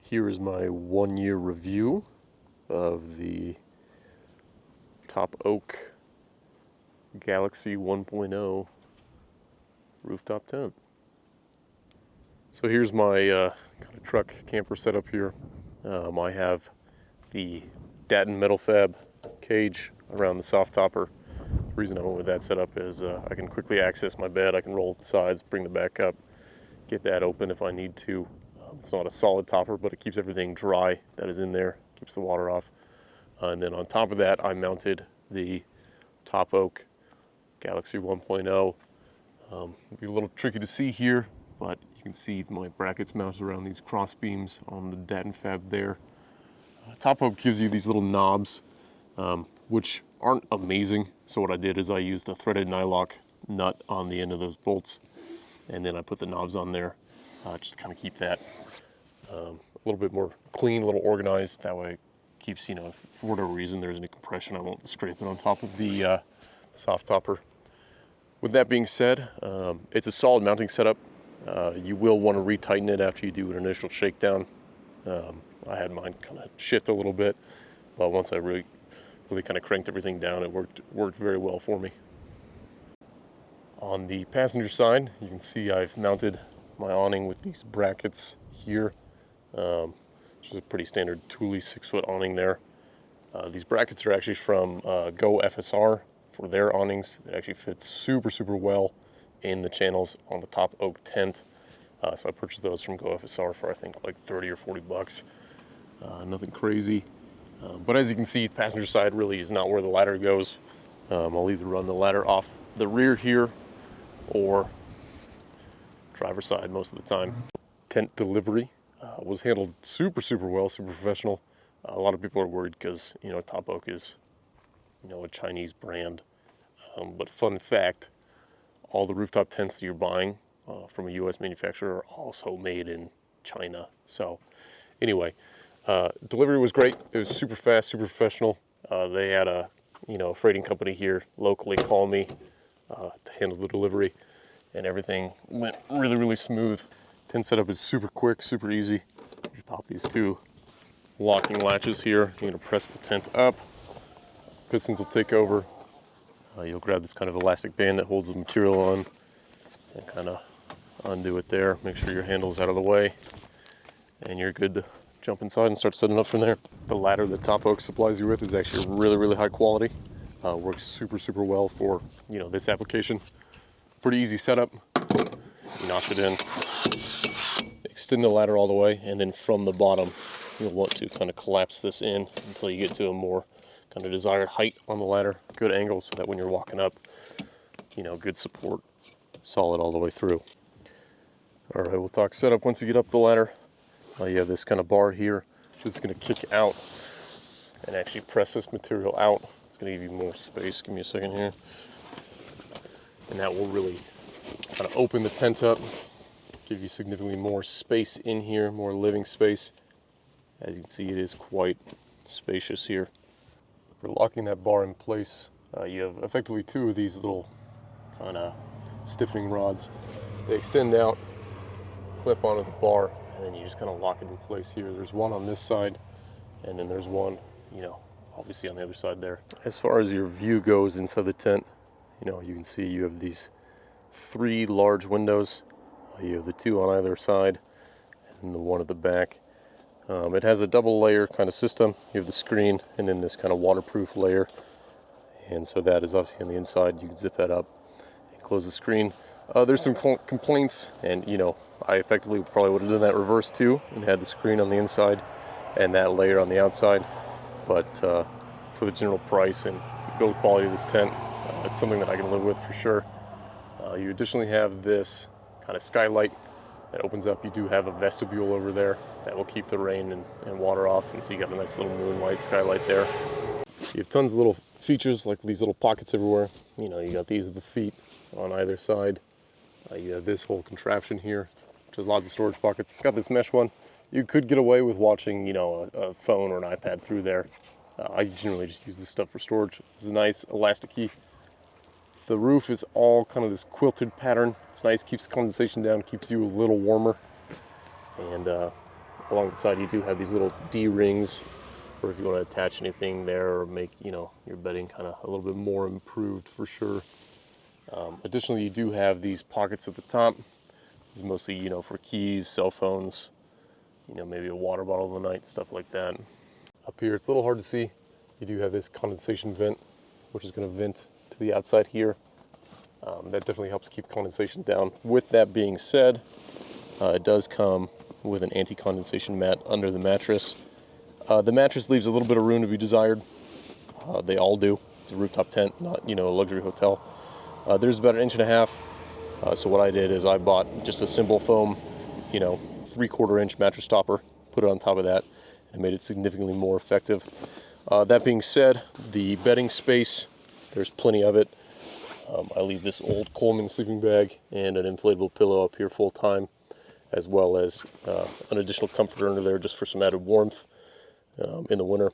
Here is my 1-year review of the Topoak Galaxy 1.0 rooftop tent. So here's my kind of truck camper setup here. I have the Datton metal fab cage around the soft topper. The reason I went with that setup is I can quickly access my bed. I can roll the sides, bring the back up, get that open if I need to. It's not a solid topper, but it keeps everything dry that is in there, keeps the water off. And then on top of that, I mounted the Topoak Galaxy 1.0. It'll be a little tricky to see here, but you can see my brackets mounted around these cross beams on the Datton fab there. Topoak gives you these little knobs, which aren't amazing. So what I did is I used a threaded nylock nut on the end of those bolts, and then I put the knobs on there just to kind of keep that a little bit more clean, a little organized. That way it keeps, if for whatever reason there's any compression, I won't scrape it on top of the soft topper. With that being said, it's a solid mounting setup. You will want to retighten it after you do an initial shakedown. I had mine kind of shift a little bit, but once I really kind of cranked everything down, it worked very well for me. On the passenger side, you can see I've mounted my awning with these brackets here, which is a pretty standard Thule 6-foot awning there. These brackets are actually from Go FSR for their awnings. It actually fits super well in the channels on the Topoak tent. So I purchased those from Go FSR for I think like 30 or 40 bucks. Nothing crazy. But as you can see, passenger side really is not where the ladder goes. I'll either run the ladder off the rear here or driver's side most of the time. Tent delivery was handled super well, super professional. A lot of people are worried because Topoak is a Chinese brand. But fun fact, all the rooftop tents that you're buying from a U.S. manufacturer are also made in China. So anyway, delivery was great. It was super fast, super professional. They had a freighting company here locally call me to handle the delivery, and everything went really smooth. Tent setup is super quick, super easy. You pop these two locking latches here. You're gonna press the tent up. Pistons will take over. You'll grab this kind of elastic band that holds the material on and kind of undo it there. Make sure your handle's out of the way, and you're good to jump inside and start setting up from there. The ladder that Topoak supplies you with is actually really high quality. Works super well for this application. Pretty easy setup. You notch it in, extend the ladder all the way, and then from the bottom you'll want to kind of collapse this in until you get to a more kind of desired height on the ladder, good angle, so that when you're walking up, good support, solid all the way through. All right, we'll talk setup once you get up the ladder. You have this kind of bar here that's going to kick out and actually press this material out. It's going to give you more space. Give me a second here. And that will really kind of open the tent up, give you significantly more space in here, more living space. As you can see, it is quite spacious here. For locking that bar in place, you have effectively two of these little kind of stiffening rods. They extend out, clip onto the bar, and then you just kind of lock it in place here. There's one on this side, and then there's one, obviously on the other side there. As far as your view goes inside the tent, you can see you have these 3 large windows. You have the 2 on either side, and the one at the back. It has a double layer kind of system. You have the screen, and then this kind of waterproof layer. And so that is obviously on the inside. You can zip that up and close the screen. There's some complaints, and I effectively probably would have done that reverse too, and had the screen on the inside and that layer on the outside. But for the general price and build quality of this tent, it's something that I can live with for sure. You additionally have this kind of skylight that opens up. You do have a vestibule over there that will keep the rain and water off, and so you got a nice little moonlight skylight there. You have tons of little features like these little pockets everywhere. You got these at the feet on either side. You have this whole contraption here, which has lots of storage pockets. It's got this mesh one. You could get away with watching, a phone or an iPad through there. I generally just use this stuff for storage. This is a nice elasticy. The roof is all kind of this quilted pattern. It's nice, keeps condensation down, keeps you a little warmer. And along the side, you do have these little D-rings for if you want to attach anything there or make, your bedding kind of a little bit more improved for sure. Additionally, you do have these pockets at the top. This is mostly, for keys, cell phones, maybe a water bottle of the night, stuff like that. Up here, it's a little hard to see. You do have this condensation vent, which is going to vent to the outside here. That definitely helps keep condensation down. With that being said, it does come with an anti-condensation mat under the mattress. The mattress leaves a little bit of room to be desired. They all do. It's a rooftop tent, not, a luxury hotel. There's about 1.5 inches. So what I did is I bought just a simple foam, 3/4 inch mattress topper, put it on top of that, and made it significantly more effective. That being said, the bedding space, there's plenty of it. I leave this old Coleman sleeping bag and an inflatable pillow up here full time, as well as an additional comforter under there just for some added warmth in the winter.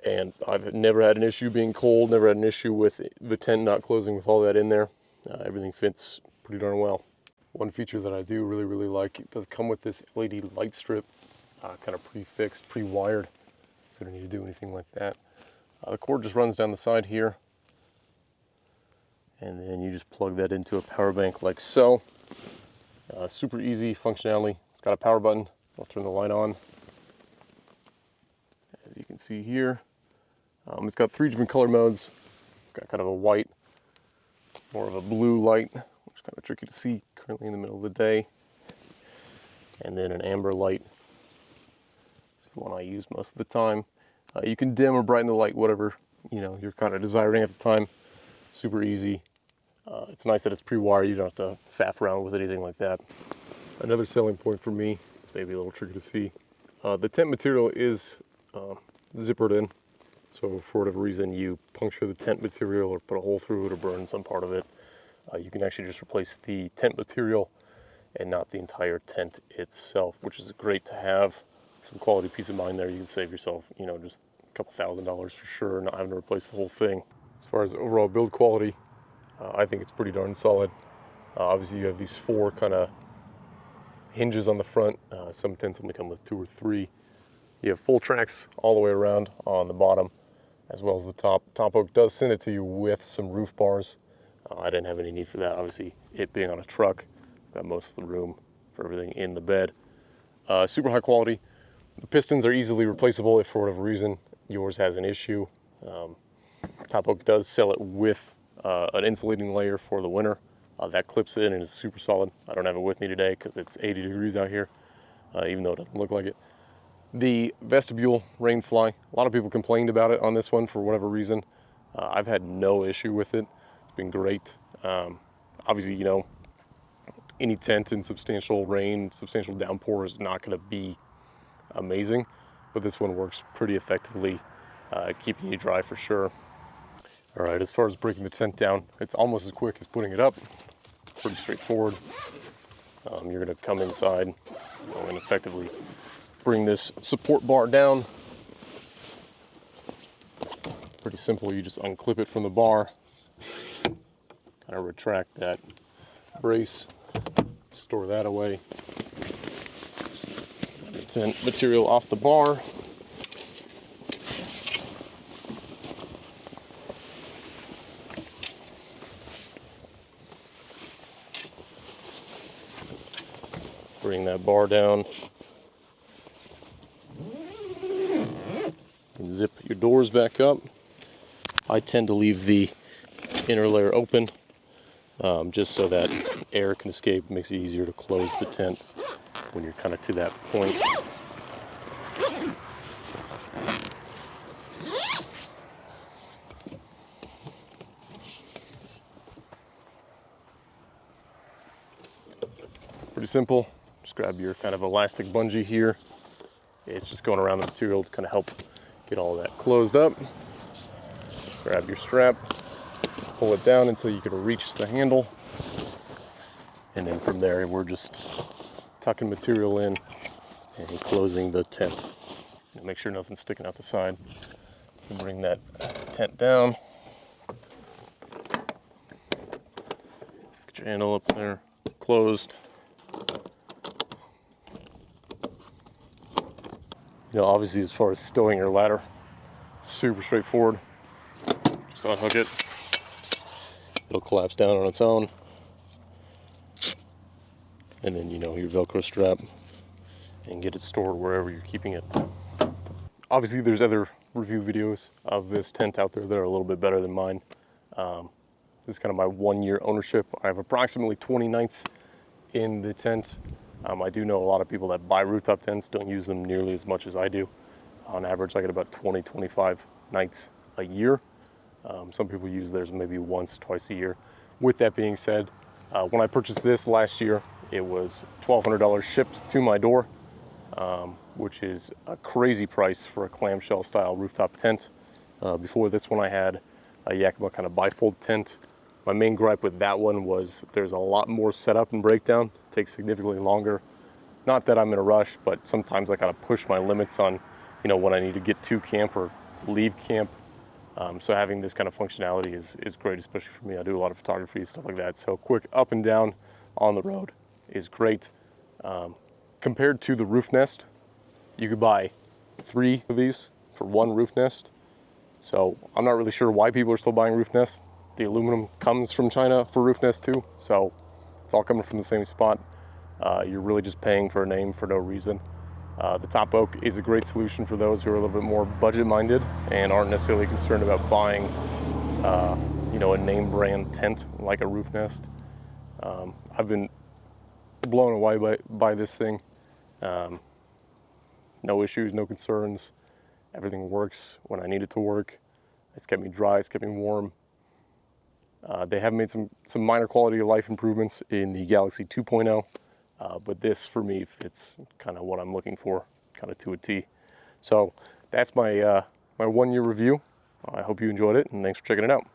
And I've never had an issue being cold, never had an issue with the tent not closing with all that in there. Everything fits pretty darn well. One feature that I do really, really like, it does come with this LED light strip, kind of pre-fixed, pre-wired, so you don't need to do anything like that. The cord just runs down the side here, and then you just plug that into a power bank like so. Super easy functionality. It's got a power button. I'll turn the light on. As you can see here, it's got 3 different color modes. It's got kind of a white, more of a blue light, which is kind of tricky to see currently in the middle of the day. And then an amber light, which is the one I use most of the time. You can dim or brighten the light, whatever you're kind of desiring at the time. Super easy. It's nice that it's pre-wired. You don't have to faff around with anything like that. Another selling point for me, it's maybe a little tricky to see. The tent material is zippered in. So for whatever reason you puncture the tent material or put a hole through it or burn some part of it, you can actually just replace the tent material and not the entire tent itself, which is great to have. Some quality peace of mind there. You can save yourself, just a couple $1,000s for sure, not having to replace the whole thing. As far as overall build quality, I think it's pretty darn solid. Obviously you have these 4 kind of hinges on the front. Some tents only come with 2 or 3. You have full tracks all the way around on the bottom, as well as the top. Topoak does send it to you with some roof bars. I didn't have any need for that. Obviously, it being on a truck, got most of the room for everything in the bed. Super high quality. The pistons are easily replaceable if for whatever reason yours has an issue. Topoak does sell it with an insulating layer for the winter. That clips in and is super solid. I don't have it with me today because it's 80 degrees out here, even though it doesn't look like it. The vestibule rainfly, a lot of people complained about it on this one for whatever reason. I've had no issue with it. It's been great. Obviously, any tent in substantial rain, substantial downpour is not going to be amazing, but this one works pretty effectively, keeping you dry for sure. All right, as far as breaking the tent down, it's almost as quick as putting it up. Pretty straightforward. You're going to come inside and effectively bring this support bar down. Pretty simple, you just unclip it from the bar, kind of retract that brace, store that away. The tent material off the bar. Bring that bar down. And zip your doors back up. I tend to leave the inner layer open just so that air can escape. It makes it easier to close the tent when you're kind of to that point. Pretty simple. Just grab your kind of elastic bungee here. It's just going around the material to kind of help get all that closed up. Grab your strap, pull it down until you can reach the handle, and then from there we're just tucking material in and closing the tent. And make sure nothing's sticking out the side. And bring that tent down. Get your handle up there, closed. You know, obviously as far as stowing your ladder, super straightforward. Just unhook it. It'll collapse down on its own. And then, you know, your Velcro strap and get it stored wherever you're keeping it. Obviously there's other review videos of this tent out there that are a little bit better than mine. This is kind of my 1 year ownership. I have approximately 20 nights in the tent. I do know a lot of people that buy rooftop tents don't use them nearly as much as I do. On average, I get about 20, 25 nights a year. Some people use theirs maybe once, twice a year. With that being said, when I purchased this last year, it was $1,200 shipped to my door, which is a crazy price for a clamshell style rooftop tent. Before this one I had a Yakima kind of bifold tent. My main gripe with that one was there's a lot more setup and breakdown. It takes significantly longer. Not that I'm in a rush, but sometimes I kind of push my limits on, you know, when I need to get to camp or leave camp. So having this kind of functionality is great, especially for me. I do a lot of photography, stuff like that. So quick up and down on the road is great. Compared to the Roofnest, you could buy 3 of these for 1 Roofnest. So I'm not really sure why people are still buying Roofnest. The aluminum comes from China for Roofnest too, so it's all coming from the same spot. You're really just paying for a name for no reason. The Topoak is a great solution for those who are a little bit more budget-minded and aren't necessarily concerned about buying, you know, a name brand tent like a Roofnest. I've been blown away by this thing. No issues, no concerns. Everything works when I need it to work. It's kept me dry, it's kept me warm. They have made some minor quality of life improvements in the Galaxy 2.0, but this for me fits kind of what I'm looking for, kind of to a T. So that's my my 1 year review. I hope you enjoyed it, and thanks for checking it out.